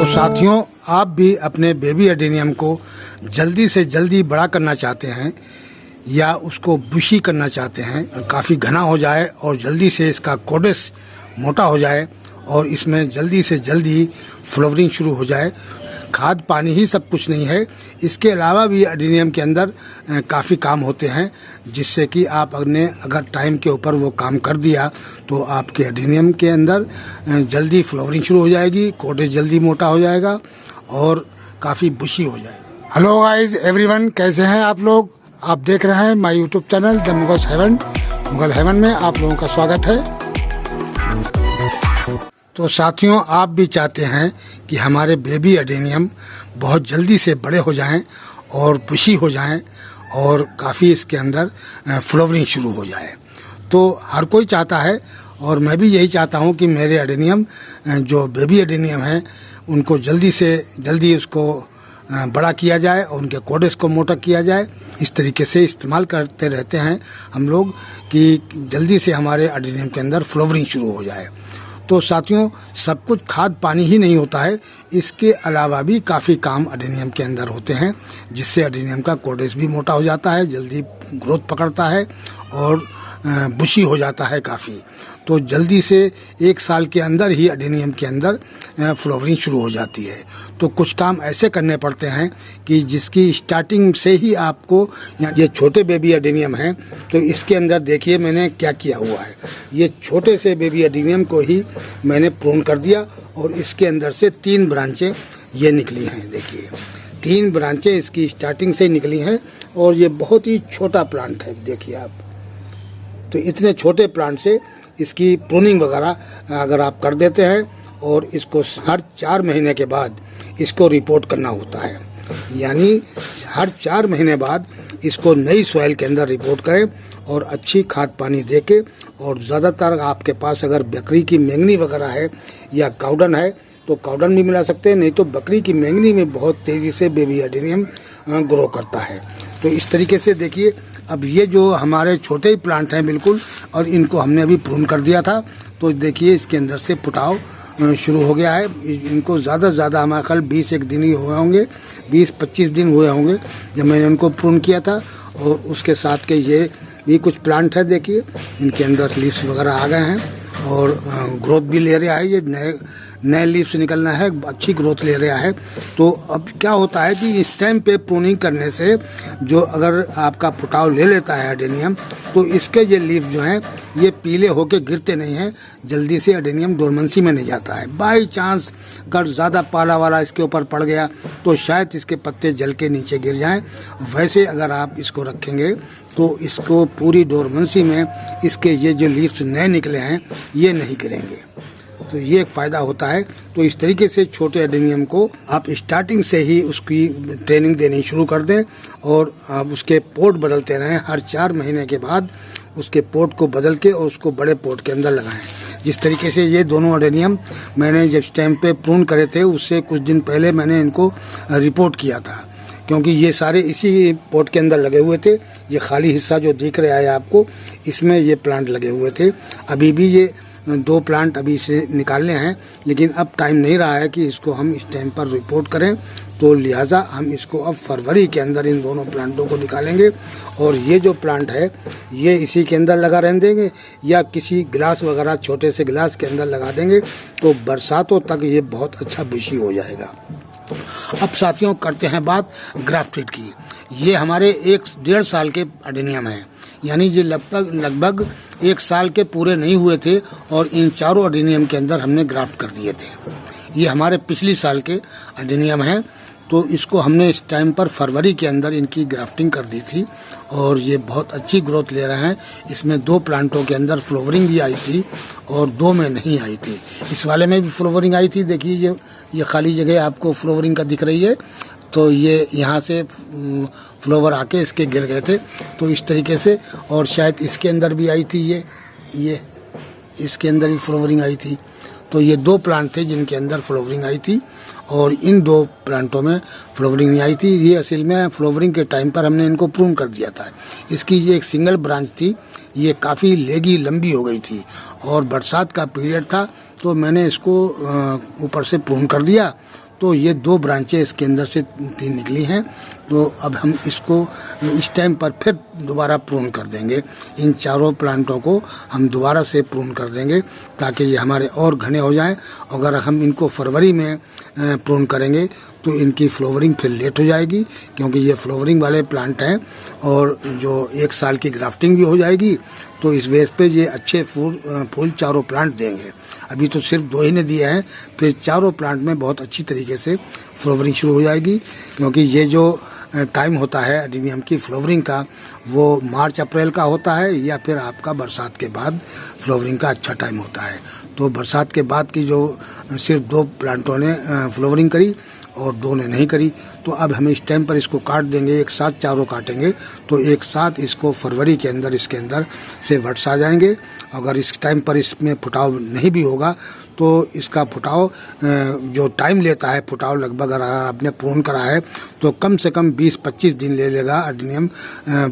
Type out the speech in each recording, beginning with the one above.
तो साथियों, आप भी अपने बेबी एडेनियम को जल्दी से जल्दी बड़ा करना चाहते हैं या उसको बुशी करना चाहते हैं, काफ़ी घना हो जाए और जल्दी से इसका कोडेस मोटा हो जाए और इसमें जल्दी से जल्दी फ्लावरिंग शुरू हो जाए। खाद पानी ही सब कुछ नहीं है, इसके अलावा भी एडेनियम के अंदर काफ़ी काम होते हैं, जिससे कि आप अगर टाइम के ऊपर वो काम कर दिया तो आपके एडेनियम के अंदर जल्दी फ्लावरिंग शुरू हो जाएगी, कोडेस जल्दी मोटा हो जाएगा और काफ़ी बुशी हो जाएगा। हेलो गाइस एवरीवन, कैसे हैं आप लोग? आप देख रहे हैं my YouTube channel the Mughals heaven. Mughal heaven में आप लोगों का स्वागत है। तो साथियों, आप भी चाहते हैं कि हमारे बेबी एडेनियम बहुत जल्दी से बड़े हो जाएं और बुशी हो जाएं और काफ़ी इसके अंदर फ्लावरिंग शुरू हो जाए। तो हर कोई चाहता है और मैं भी यही चाहता हूं कि मेरे एडेनियम जो बेबी एडेनियम हैं उनको जल्दी से जल्दी उसको बड़ा किया जाए और उनके कोडेस को मोटा किया जाए। इस तरीके से इस्तेमाल करते रहते हैं हम लोग कि जल्दी से हमारे एडेनियम के अंदर फ्लावरिंग शुरू हो जाए। तो साथियों, सब कुछ खाद पानी ही नहीं होता है, इसके अलावा भी काफ़ी काम एडेनियम के अंदर होते हैं, जिससे एडेनियम का कोडेस भी मोटा हो जाता है, जल्दी ग्रोथ पकड़ता है और बुशी हो जाता है काफ़ी। तो जल्दी से 1 साल के अंदर ही एडेनियम के अंदर फ्लावरिंग शुरू हो जाती है। तो कुछ काम ऐसे करने पड़ते हैं कि जिसकी स्टार्टिंग से ही आपको, ये छोटे बेबी एडेनियम हैं तो इसके अंदर देखिए मैंने क्या किया हुआ है। ये छोटे से बेबी एडेनियम को ही मैंने प्रून कर दिया और इसके अंदर से 3 ब्रांचें ये निकली हैं। देखिए 3 ब्रांचें इसकी स्टार्टिंग से निकली हैं और ये बहुत ही छोटा प्लांट है। देखिए आप, तो इतने छोटे प्लांट से इसकी प्रूनिंग वगैरह अगर आप कर देते हैं और इसको हर 4 महीने के बाद इसको रिपोर्ट करना होता है, यानी हर 4 महीने बाद इसको नई सॉइल के अंदर रिपोर्ट करें और अच्छी खाद पानी देके, और ज़्यादातर आपके पास अगर बकरी की मैंगनी वगैरह है या काउडन है तो काउडन भी मिला सकते हैं, नहीं तो बकरी की मैंगनी में बहुत तेज़ी से बेबी एडेनियम ग्रो करता है। तो इस तरीके से देखिए, अब ये जो हमारे छोटे ही प्लांट हैं बिल्कुल, और इनको हमने अभी प्रून कर दिया था, तो देखिए इसके अंदर से फुटाव शुरू हो गया है। इनको ज़्यादा से ज़्यादा हमारे ख्याल 20 दिन ही हुए होंगे, 20-25 दिन हुए होंगे जब मैंने इनको प्रून किया था। और उसके साथ के ये भी कुछ प्लांट है, देखिए इनके अंदर लीव्स वगैरह आ गए हैं और ग्रोथ भी ले रहा है, ये नए लीव्स निकलना है, अच्छी ग्रोथ ले रहा है। तो अब क्या होता है कि इस टाइम पे प्रूनिंग करने से जो अगर आपका फुटाव ले लेता है एडेनियम, तो इसके ये लीव जो हैं ये पीले होके गिरते नहीं हैं, जल्दी से एडेनियम डोरमेंसी में नहीं जाता है। बाई चांस अगर ज़्यादा पाला वाला इसके ऊपर पड़ गया तो शायद इसके पत्ते जल के नीचे गिर जाएं। वैसे अगर आप इसको रखेंगे तो इसको पूरी डोरमेंसी में इसके ये जो लीव्स नए निकले हैं ये नहीं गिरेंगे। तो ये एक फ़ायदा होता है। तो इस तरीके से छोटे एडेनियम को आप स्टार्टिंग से ही उसकी ट्रेनिंग देनी शुरू कर दें और आप उसके पोट बदलते रहें। हर 4 महीने के बाद उसके पोट को बदल के और उसको बड़े पोट के अंदर लगाएं। जिस तरीके से ये दोनों एडेनियम मैंने जब टाइम पे प्रून करे थे उससे कुछ दिन पहले मैंने इनको रिपोर्ट किया था, क्योंकि ये सारे इसी पोट के अंदर लगे हुए थे। ये खाली हिस्सा जो दिख रहा है आपको, इसमें ये प्लांट लगे हुए थे। अभी भी ये 2 प्लांट अभी से निकालने हैं, लेकिन अब टाइम नहीं रहा है कि इसको हम इस टाइम पर रिपोर्ट करें, तो लिहाजा हम इसको अब फरवरी के अंदर इन दोनों प्लांटों को निकालेंगे और ये जो प्लांट है ये इसी के अंदर लगा रहने देंगे या किसी गिलास वगैरह छोटे से गिलास के अंदर लगा देंगे, तो बरसातों तक ये बहुत अच्छा बुशी हो जाएगा। अब साथियों, करते हैं बात ग्राफ्टेड की। ये हमारे 1-1.5 साल के एडेनियम हैं, यानी ये लगभग 1 साल के पूरे नहीं हुए थे और इन चारों एडेनियम के अंदर हमने ग्राफ्ट कर दिए थे। ये हमारे पिछली साल के एडेनियम हैं, तो इसको हमने इस टाइम पर फरवरी के अंदर इनकी ग्राफ्टिंग कर दी थी और ये बहुत अच्छी ग्रोथ ले रहे हैं। इसमें 2 प्लांटों के अंदर फ्लावरिंग भी आई थी और 2 में नहीं आई थी। इस वाले में भी फ्लावरिंग आई थी। देखिए ये खाली जगह आपको फ्लावरिंग का दिख रही है, तो ये यहाँ से फ्लावर आके इसके गिर गए थे, तो इस तरीके से। और शायद इसके अंदर भी आई थी, ये इसके अंदर भी फ्लावरिंग आई थी। तो ये 2 प्लांट थे जिनके अंदर फ्लावरिंग आई थी और इन 2 प्लांटों में फ्लावरिंग नहीं आई थी। ये असल में फ्लावरिंग के टाइम पर हमने इनको प्रून कर दिया था। इसकी ये एक सिंगल ब्रांच थी, ये काफ़ी लेगी लंबी हो गई थी और बरसात का पीरियड था, तो मैंने इसको ऊपर से प्रून कर दिया। तो ये 2 ब्रांचें इसके अंदर से 3 निकली हैं। तो अब हम इसको इस टाइम पर फिर दोबारा प्रून कर देंगे। इन चारों प्लांटों को हम दोबारा से प्रून कर देंगे ताकि ये हमारे और घने हो जाएं। अगर हम इनको फरवरी में प्रून करेंगे तो इनकी फ्लावरिंग फिर लेट हो जाएगी, क्योंकि ये फ्लावरिंग वाले प्लांट हैं और जो 1 साल की ग्राफ्टिंग भी हो जाएगी। तो इस बेस पे ये अच्छे फूल चारों प्लांट देंगे। अभी तो सिर्फ 2 ही ने दिए हैं, फिर चारों प्लांट में बहुत अच्छी तरीके से फ्लावरिंग शुरू हो जाएगी, क्योंकि ये जो टाइम होता है एडेनियम की फ्लावरिंग का वो मार्च अप्रैल का होता है, या फिर आपका बरसात के बाद फ्लावरिंग का अच्छा टाइम होता है। तो बरसात के बाद की जो सिर्फ 2 प्लांटों ने फ्लावरिंग करी और 2 ने नहीं करी, तो अब हम इस टाइम पर इसको काट देंगे। एक साथ चारों काटेंगे तो एक साथ इसको फरवरी के अंदर इसके अंदर से वट्स आ जाएंगे। अगर इस टाइम पर इसमें फुटाव नहीं भी होगा तो इसका फुटाव जो टाइम लेता है, फुटाव लगभग अगर आपने प्रून करा है तो कम से कम 20-25 दिन ले लेगा एडेनियम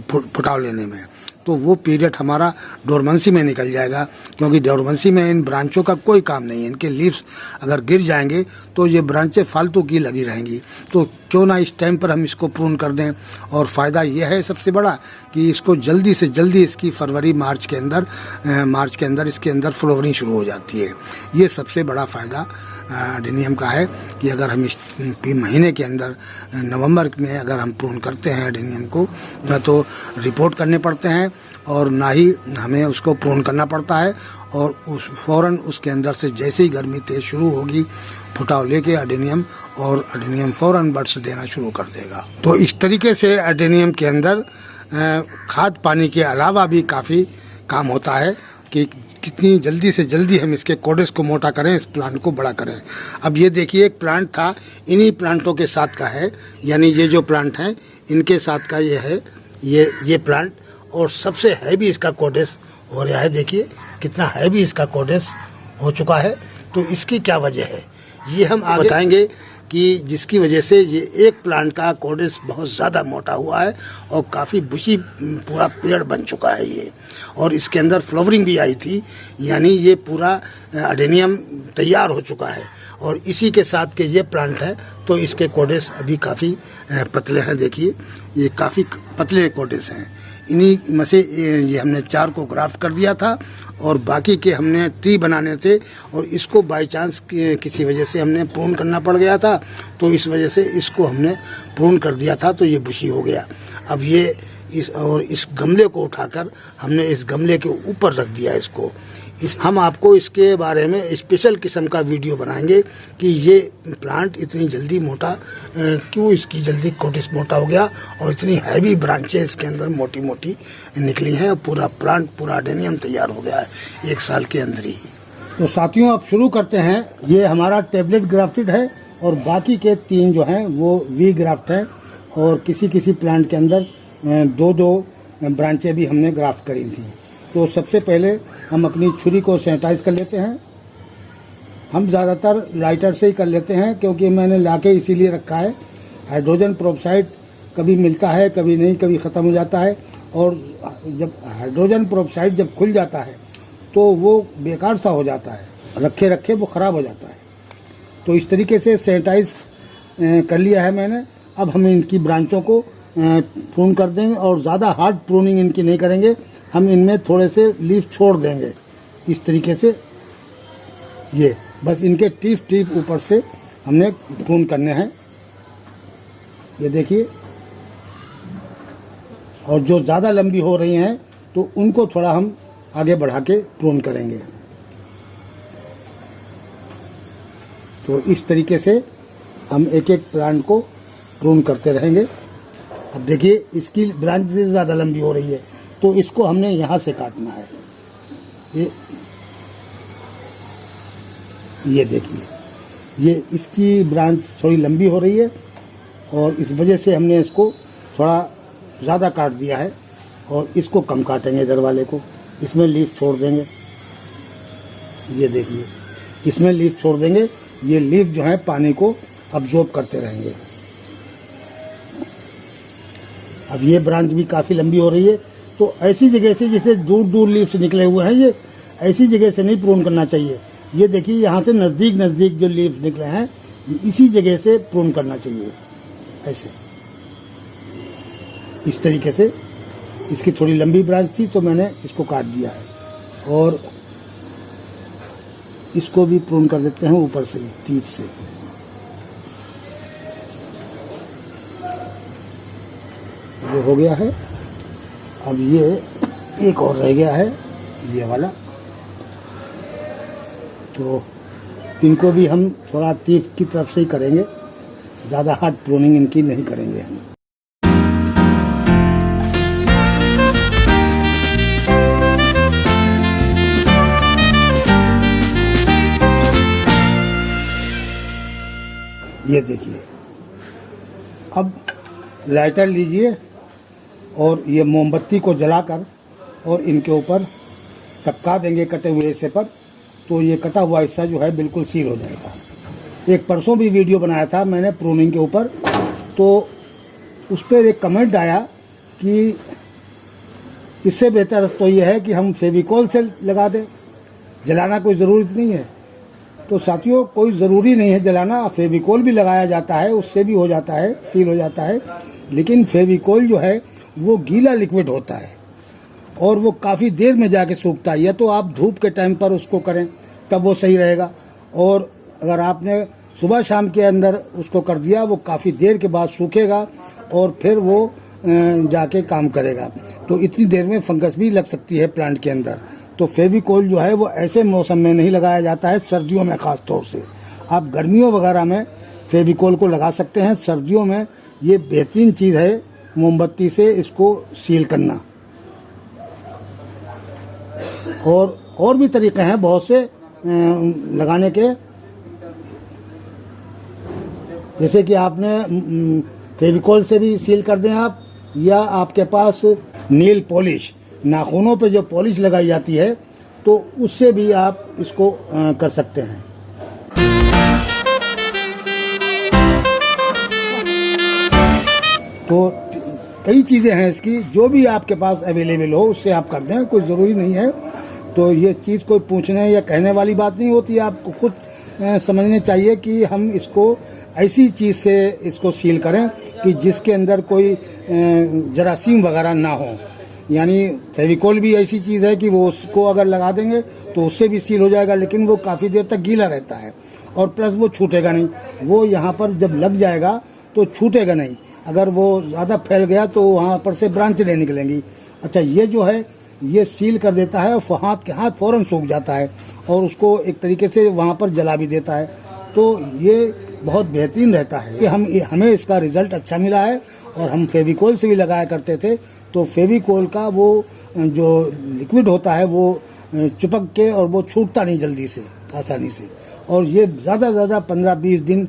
फुटाव लेने में। तो वो पीरियड हमारा डोरमेंसी में निकल जाएगा, क्योंकि डोरमेंसी में इन ब्रांचों का कोई काम नहीं है। इनके लीव्स अगर गिर जाएंगे तो ये ब्रांचें फालतू की लगी रहेंगी। तो क्यों ना इस टाइम पर हम इसको प्रून कर दें। और फ़ायदा यह है सबसे बड़ा कि इसको जल्दी से जल्दी इसकी फरवरी मार्च के अंदर इसके अंदर फ्लावरिंग शुरू हो जाती है। ये सबसे बड़ा फ़ायदा एडेनियम का है कि अगर हम इस महीने के अंदर नवंबर में अगर हम प्रून करते हैं एडेनियम को, ना तो रिपोर्ट करने पड़ते हैं और ना ही हमें उसको प्रून करना पड़ता है। और फ़ौरन उसके अंदर से जैसे ही गर्मी तेज़ शुरू होगी फुटाव लेके एडेनियम फ़ौरन बड्स देना शुरू कर देगा। तो इस तरीके से एडेनियम के अंदर खाद पानी के अलावा भी काफ़ी काम होता है कि कितनी जल्दी से जल्दी हम इसके कोडेस को मोटा करें, इस प्लांट को बड़ा करें। अब ये देखिए, एक प्लांट था, इन्हीं प्लांटों के साथ का है, यानी ये जो प्लांट हैं इनके साथ का ये है ये प्लांट, और सबसे हैवी इसका कोडेस हो रहा है। देखिए कितना हैवी इसका कोडेस हो चुका है। तो इसकी क्या वजह है ये हम आगे बताएंगे कि जिसकी वजह से ये एक प्लांट का कोडेस बहुत ज़्यादा मोटा हुआ है और काफ़ी बुशी पूरा पेड़ बन चुका है ये, और इसके अंदर फ्लावरिंग भी आई थी, यानी ये पूरा एडेनियम तैयार हो चुका है। और इसी के साथ के ये प्लांट है तो इसके कोडेस अभी काफ़ी पतले हैं। देखिए ये काफ़ी पतले कोडेस हैं। इन्हीं में से ये हमने 4 को ग्राफ्ट कर दिया था और बाकी के हमने ट्री बनाने थे, और इसको बाय चांस किसी वजह से हमने प्रून करना पड़ गया था, तो इस वजह से इसको हमने प्रून कर दिया था, तो ये बुशी हो गया। अब ये इस गमले को उठाकर हमने इस गमले के ऊपर रख दिया इसको। हम आपको इसके बारे में स्पेशल किस्म का वीडियो बनाएंगे कि ये प्लांट इतनी जल्दी मोटा क्यों, इसकी जल्दी कोटिस मोटा हो गया और इतनी हैवी ब्रांचें इसके अंदर मोटी मोटी निकली हैं, और पूरा प्लांट पूरा एडेनियम तैयार हो गया है 1 साल के अंदर ही। तो साथियों अब शुरू करते हैं। ये हमारा टेबलेट ग्राफ्टेड है और बाकी के 3 जो हैं वो वी ग्राफ्ट है, और किसी प्लांट के अंदर 2-2 ब्रांचें भी हमने ग्राफ्ट करी थी। तो सबसे पहले हम अपनी छुरी को सैनिटाइज कर लेते हैं। हम ज़्यादातर लाइटर से ही कर लेते हैं, क्योंकि मैंने लाके इसीलिए रखा है। हाइड्रोजन पेरोक्साइड कभी मिलता है, कभी नहीं, कभी ख़त्म हो जाता है, और जब हाइड्रोजन पेरोक्साइड जब खुल जाता है तो वो बेकार सा हो जाता है, रखे रखे वो ख़राब हो जाता है। तो इस तरीके से सैनिटाइज कर लिया है मैंने। अब हम इनकी ब्रांचों को प्रून कर देंगे, और ज़्यादा हार्ड प्रूनिंग इनकी नहीं करेंगे। हम इनमें थोड़े से लीफ छोड़ देंगे इस तरीके से। ये बस इनके टीप ऊपर से हमने प्रून करने हैं, ये देखिए। और जो ज़्यादा लंबी हो रही हैं तो उनको थोड़ा हम आगे बढ़ा के प्रून करेंगे। तो इस तरीके से हम एक एक प्लांट को प्रून करते रहेंगे। अब देखिए इसकी ब्रांच से ज़्यादा लंबी हो रही है, तो इसको हमने यहाँ से काटना है। ये देखिए, ये इसकी ब्रांच थोड़ी लंबी हो रही है और इस वजह से हमने इसको थोड़ा ज़्यादा काट दिया है, और इसको कम काटेंगे इधर वाले को। इसमें लीफ छोड़ देंगे, ये देखिए इसमें लीफ छोड़ देंगे। ये लीफ जो है पानी को अब्जॉर्ब करते रहेंगे। अब ये ब्रांच भी काफ़ी लंबी हो रही है, तो ऐसी जगह से जैसे दूर दूर लीव्स निकले हुए हैं, ये ऐसी जगह से नहीं प्रून करना चाहिए। ये देखिए यहाँ से नज़दीक जो लीव्स निकले हैं इसी जगह से प्रून करना चाहिए, ऐसे इस तरीके से। इसकी थोड़ी लंबी ब्रांच थी तो मैंने इसको काट दिया है और इसको भी प्रून कर देते हैं ऊपर से टीप से। ये हो गया है। अब ये एक और रह गया है, ये वाला, तो इनको भी हम थोड़ा टीप की तरफ से ही करेंगे, ज़्यादा हार्ड प्रूनिंग इनकी नहीं करेंगे हम। ये देखिए, अब लाइटर लीजिए और ये मोमबत्ती को जलाकर और इनके ऊपर टपका देंगे कटे हुए हिस्से पर, तो ये कटा हुआ हिस्सा जो है बिल्कुल सील हो जाएगा। एक परसों भी वीडियो बनाया था मैंने प्रूनिंग के ऊपर, तो उस पर एक कमेंट आया कि इससे बेहतर तो ये है कि हम फेविकोल से लगा दें, जलाना कोई ज़रूरत नहीं है। तो साथियों, कोई ज़रूरी नहीं है जलाना, फेविकोल भी लगाया जाता है, उससे भी हो जाता है, सील हो जाता है। लेकिन फेविकोल जो है वो गीला लिक्विड होता है और वो काफ़ी देर में जाके सूखता है। या तो आप धूप के टाइम पर उसको करें तब वो सही रहेगा, और अगर आपने सुबह शाम के अंदर उसको कर दिया, वो काफ़ी देर के बाद सूखेगा और फिर वो जाके काम करेगा। तो इतनी देर में फंगस भी लग सकती है प्लांट के अंदर। तो फेविकोल जो है वो ऐसे मौसम में नहीं लगाया जाता है, सर्दियों में ख़ास तौर से। आप गर्मियों वगैरह में फेविकोल को लगा सकते हैं, सर्दियों में ये बेहतरीन चीज़ है मोमबत्ती से इसको सील करना। और भी तरीके हैं बहुत से लगाने के, जैसे कि आपने फेविकोल से भी सील कर दें आप, या आपके पास नील पॉलिश, नाखूनों पे जो पॉलिश लगाई जाती है, तो उससे भी आप इसको कर सकते हैं। तो कई चीज़ें हैं इसकी, जो भी आपके पास अवेलेबल हो उससे आप कर दें, कोई ज़रूरी नहीं है। तो ये चीज़ कोई पूछने या कहने वाली बात नहीं होती, आपको खुद समझने चाहिए कि हम इसको ऐसी चीज़ से इसको सील करें कि जिसके अंदर कोई जरासीम वगैरह ना हो। यानी फेविकोल भी ऐसी चीज़ है कि वो उसको अगर लगा देंगे तो उससे भी सील हो जाएगा, लेकिन वो काफ़ी देर तक गीला रहता है और प्लस वो छूटेगा नहीं। वो यहाँ पर जब लग जाएगा तो छूटेगा नहीं, अगर वो ज़्यादा फैल गया तो वहाँ पर से ब्रांच नहीं निकलेंगी। अच्छा, ये जो है ये सील कर देता है और हाथ फ़ौरन सूख जाता है और उसको एक तरीके से वहाँ पर जला भी देता है। तो ये बहुत बेहतरीन रहता है कि हमें इसका रिज़ल्ट अच्छा मिला है। और हम फेविकोल से भी लगाया करते थे, तो फेविकोल का वो जो लिक्विड होता है वो चिपक के और वो छूटता नहीं जल्दी से, आसानी से, और ये ज़्यादा से ज़्यादा 15-20 दिन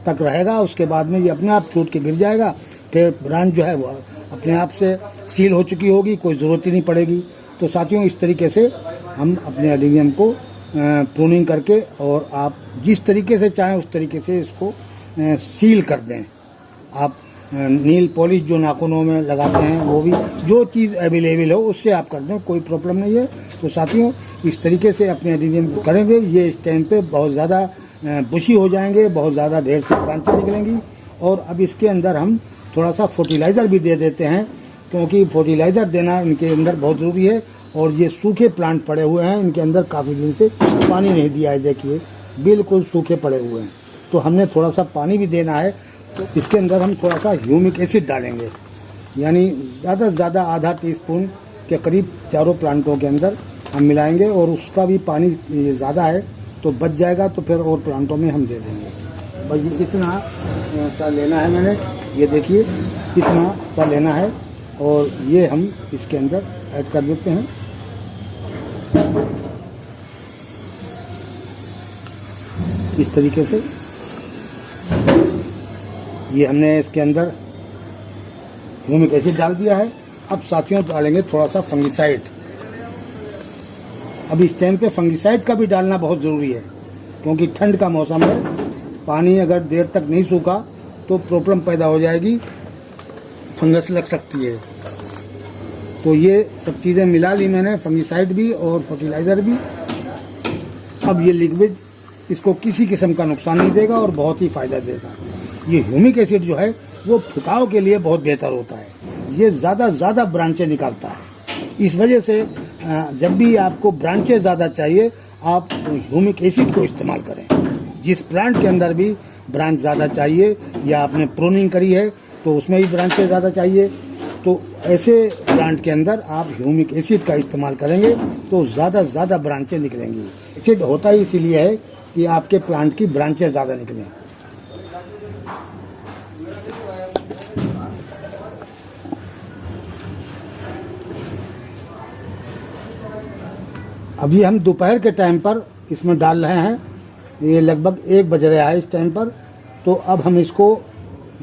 तक रहेगा। उसके बाद में ये अपने आप छूट के गिर जाएगा, फिर ब्रांच जो है वो अपने आप से सील हो चुकी होगी, कोई ज़रूरत ही नहीं पड़ेगी। तो साथियों, इस तरीके से हम अपने एडेनियम को प्रूनिंग करके, और आप जिस तरीके से चाहें उस तरीके से इसको सील कर दें। आप नील पॉलिश जो नाखूनों में लगाते हैं, वो भी जो चीज़ अवेलेबल हो उससे आप कर दें, कोई प्रॉब्लम नहीं है। तो साथियों, इस तरीके से अपने एडेनियम को करेंगे, ये इस टाइम पे बहुत ज़्यादा बुशी हो जाएंगे, बहुत ज़्यादा ढेर से ब्रांचें निकलेंगी। और अब इसके अंदर हम थोड़ा सा फर्टिलाइज़र भी दे देते हैं, क्योंकि फर्टिलाइज़र देना इनके अंदर बहुत ज़रूरी है। और ये सूखे प्लांट पड़े हुए हैं, इनके अंदर काफ़ी दिन से पानी नहीं दिया है, देखिए बिल्कुल सूखे पड़े हुए हैं। तो हमने थोड़ा सा पानी भी देना है। तो इसके अंदर हम थोड़ा सा ह्यूमिक एसिड डालेंगे, यानी ज़्यादा से ज़्यादा आधा टीस्पून के करीब चारों प्लांटों के अंदर हम मिलाएंगे। और उसका भी पानी ये ज़्यादा है तो बच जाएगा, तो फिर और प्लांटों में हम दे देंगे। बस ये इतना सा लेना है मैंने, ये देखिए इतना सा लेना है, और ये हम इसके अंदर ऐड कर देते हैं। इस तरीके से ये हमने इसके अंदर ह्यूमिक एसिड डाल दिया है। अब साथियों डालेंगे थोड़ा सा फंगिसाइड। अब इस टाइम पे फंगिसाइड का भी डालना बहुत ज़रूरी है, क्योंकि ठंड का मौसम है, पानी अगर देर तक नहीं सूखा तो प्रॉब्लम पैदा हो जाएगी, फंगस लग सकती है। तो ये सब चीज़ें मिला ली मैंने, फंगिसाइड भी और फर्टिलाइज़र भी। अब ये लिक्विड इसको किसी किस्म का नुकसान नहीं देगा और बहुत ही फ़ायदा देगा। ये ह्यूमिक एसिड जो है वो फुटाव के लिए बहुत बेहतर होता है, ये ज़्यादा ब्रांचें निकालता है। इस वजह से जब भी आपको ब्रांचें ज़्यादा चाहिए आप ह्यूमिक एसिड को इस्तेमाल करें। जिस प्लांट के अंदर भी ब्रांच ज़्यादा चाहिए या आपने प्रूनिंग करी है तो उसमें भी ब्रांचें ज़्यादा चाहिए, तो ऐसे प्लांट के अंदर आप ह्यूमिक एसिड का इस्तेमाल करेंगे तो ज़्यादा ब्रांचें निकलेंगी। एसिड होता ही इसीलिए है कि आपके प्लांट की ब्रांचें ज़्यादा निकलें। अभी हम दोपहर के टाइम पर इसमें डाल रहे हैं, ये लगभग 1 बज रहा है इस टाइम पर। तो अब हम इसको,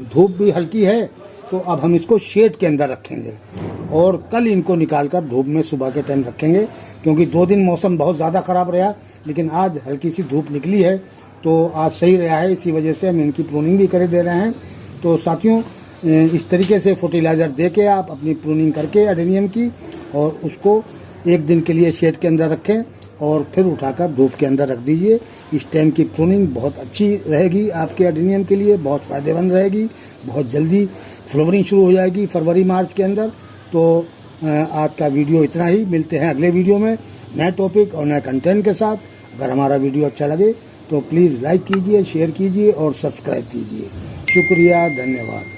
धूप भी हल्की है तो अब हम इसको शेड के अंदर रखेंगे और कल इनको निकालकर धूप में सुबह के टाइम रखेंगे, क्योंकि 2 दिन मौसम बहुत ज़्यादा ख़राब रहा, लेकिन आज हल्की सी धूप निकली है तो आज सही रहा है। इसी वजह से हम इनकी प्रूनिंग भी कर दे रहे हैं। तो साथियों, इस तरीके से फर्टिलाइज़र दे के आप अपनी प्रूनिंग करके एडेनियम की और उसको 1 दिन के लिए शेड के अंदर रखें और फिर उठाकर धूप के अंदर रख दीजिए। इस टाइम की प्रूनिंग बहुत अच्छी रहेगी आपके एडेनियम के लिए, बहुत फ़ायदेमंद रहेगी। बहुत जल्दी फ्लावरिंग शुरू हो जाएगी फरवरी मार्च के अंदर। तो आज का वीडियो इतना ही, मिलते हैं अगले वीडियो में नए टॉपिक और नए कंटेंट के साथ। अगर हमारा वीडियो अच्छा लगे तो प्लीज़ लाइक कीजिए, शेयर कीजिए और सब्सक्राइब कीजिए। शुक्रिया, धन्यवाद।